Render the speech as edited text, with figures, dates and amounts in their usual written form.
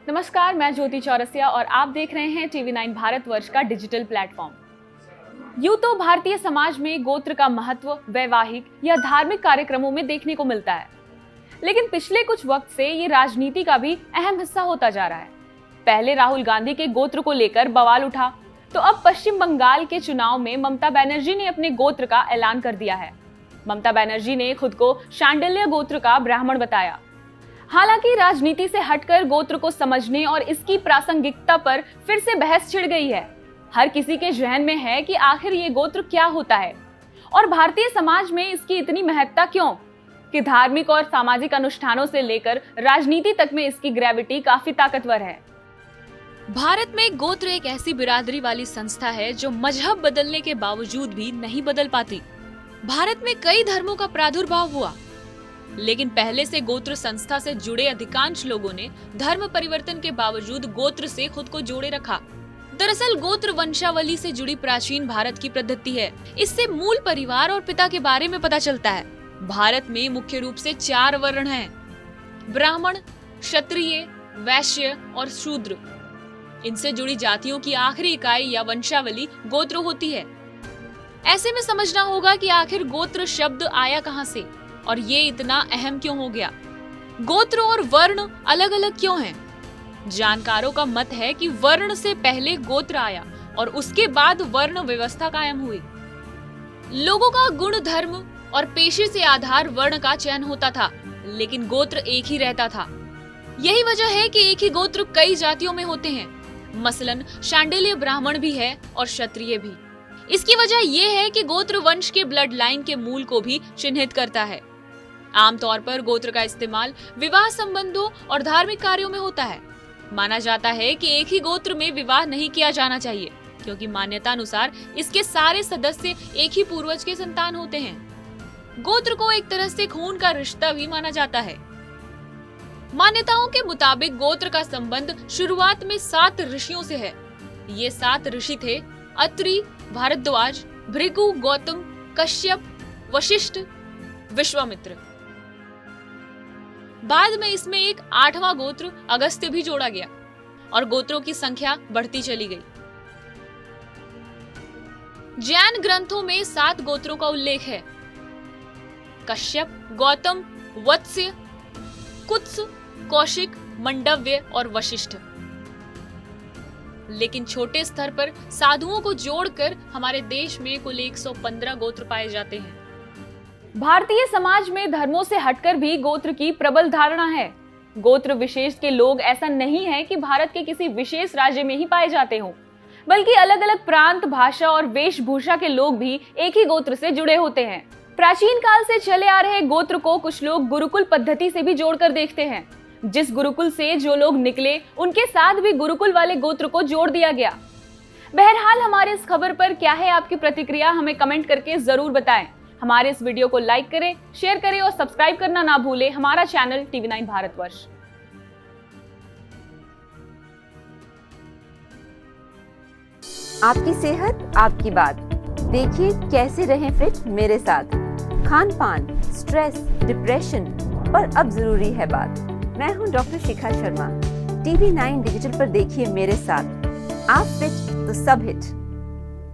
नमस्कार, मैं ज्योति चौरसिया और आप देख रहे हैं TV9 भारतवर्ष का डिजिटल प्लेटफॉर्म। यूं तो भारतीय समाज में गोत्र का महत्व वैवाहिक या धार्मिक कार्यक्रमों में देखने को मिलता है, लेकिन पिछले कुछ वक्त से ये राजनीति का भी अहम हिस्सा होता जा रहा है। पहले राहुल गांधी के गोत्र को लेकर बवाल उठा, तो अब पश्चिम बंगाल के चुनाव में ममता बनर्जी ने अपने गोत्र का ऐलान कर दिया है। ममता बनर्जी ने खुद को शांडिल्य गोत्र का ब्राह्मण बताया। हालांकि राजनीति से हटकर गोत्र को समझने और इसकी प्रासंगिकता पर फिर से बहस छिड़ गई है। हर किसी के जहन में है कि आखिर ये गोत्र क्या होता है और भारतीय समाज में इसकी इतनी महत्ता क्यों, कि धार्मिक और सामाजिक अनुष्ठानों से लेकर राजनीति तक में इसकी ग्रेविटी काफी ताकतवर है। भारत में गोत्र एक ऐसी बिरादरी वाली संस्था है जो मजहब बदलने के बावजूद भी नहीं बदल पाती। भारत में कई धर्मों का प्रादुर्भाव हुआ, लेकिन पहले से गोत्र संस्था से जुड़े अधिकांश लोगों ने धर्म परिवर्तन के बावजूद गोत्र से खुद को जोड़े रखा। दरअसल गोत्र वंशावली से जुड़ी प्राचीन भारत की पद्धति है। इससे मूल परिवार और पिता के बारे में पता चलता है। भारत में मुख्य रूप से 4 वर्ण हैं: ब्राह्मण, क्षत्रिय, वैश्य और शूद्र। इनसे जुड़ी जातियों की आखिरी इकाई या वंशावली गोत्र होती है। ऐसे में समझना होगा कि आखिर गोत्र शब्द आया कहां से और ये इतना अहम क्यों हो गया। गोत्र और वर्ण अलग अलग क्यों हैं? जानकारों का मत है कि वर्ण से पहले गोत्र आया और उसके बाद वर्ण व्यवस्था कायम हुई। लोगों का गुण, धर्म और पेशे से आधार वर्ण का चयन होता था, लेकिन गोत्र एक ही रहता था। यही वजह है कि एक ही गोत्र कई जातियों में होते हैं। मसलन शांडिल्य ब्राह्मण भी है और क्षत्रिय भी। इसकी वजह यह है कि गोत्र वंश के ब्लड लाइन के मूल को भी चिन्हित करता है। आमतौर पर गोत्र का इस्तेमाल विवाह संबंधों और धार्मिक कार्यों में होता है। माना जाता है कि एक ही गोत्र में विवाह नहीं किया जाना चाहिए, क्योंकि मान्यता अनुसार इसके सारे सदस्य एक ही पूर्वज के संतान होते हैं। गोत्र को एक तरह से खून का रिश्ता भी माना जाता है। मान्यताओं के मुताबिक गोत्र का संबंध शुरुआत में 7 ऋषियों से है। ये 7 ऋषि थे: अत्रि, भारद्वाज, भृगु, गौतम, कश्यप, वशिष्ठ, विश्वामित्र। बाद में इसमें एक 8वां गोत्र अगस्त्य भी जोड़ा गया और गोत्रों की संख्या बढ़ती चली गई। जैन ग्रंथों में 7 गोत्रों का उल्लेख है: कश्यप, गौतम, वत्स्य, कुत्स, कौशिक, मंडव्य और वशिष्ठ। लेकिन छोटे स्तर पर साधुओं को जोड़कर हमारे देश में कुल 115 गोत्र पाए जाते हैं। भारतीय समाज में धर्मों से हटकर भी गोत्र की प्रबल धारणा है। गोत्र विशेष के लोग ऐसा नहीं है कि भारत के किसी विशेष राज्य में ही पाए जाते हों, बल्कि अलग अलग प्रांत, भाषा और वेशभूषा के लोग भी एक ही गोत्र से जुड़े होते हैं। प्राचीन काल से चले आ रहे गोत्र को कुछ लोग गुरुकुल पद्धति से भी जोड़कर देखते हैं। जिस गुरुकुल से जो लोग निकले, उनके साथ भी गुरुकुल वाले गोत्र को जोड़ दिया गया। बहरहाल, हमारे इस खबर पर क्या है आपकी प्रतिक्रिया, हमें कमेंट करके जरूर बताएं। हमारे इस वीडियो को लाइक करें, शेयर करें और सब्सक्राइब करना ना भूलें हमारा चैनल TV9 भारतवर्ष। आपकी सेहत आपकी बात। देखिए कैसे रहें फिट मेरे साथ। खान पान, स्ट्रेस, डिप्रेशन पर अब जरूरी है बात। मैं हूं doctor Shikha Sharma. TV9 digital पर देखिए मेरे साथ। आप फिट तो सब हिट।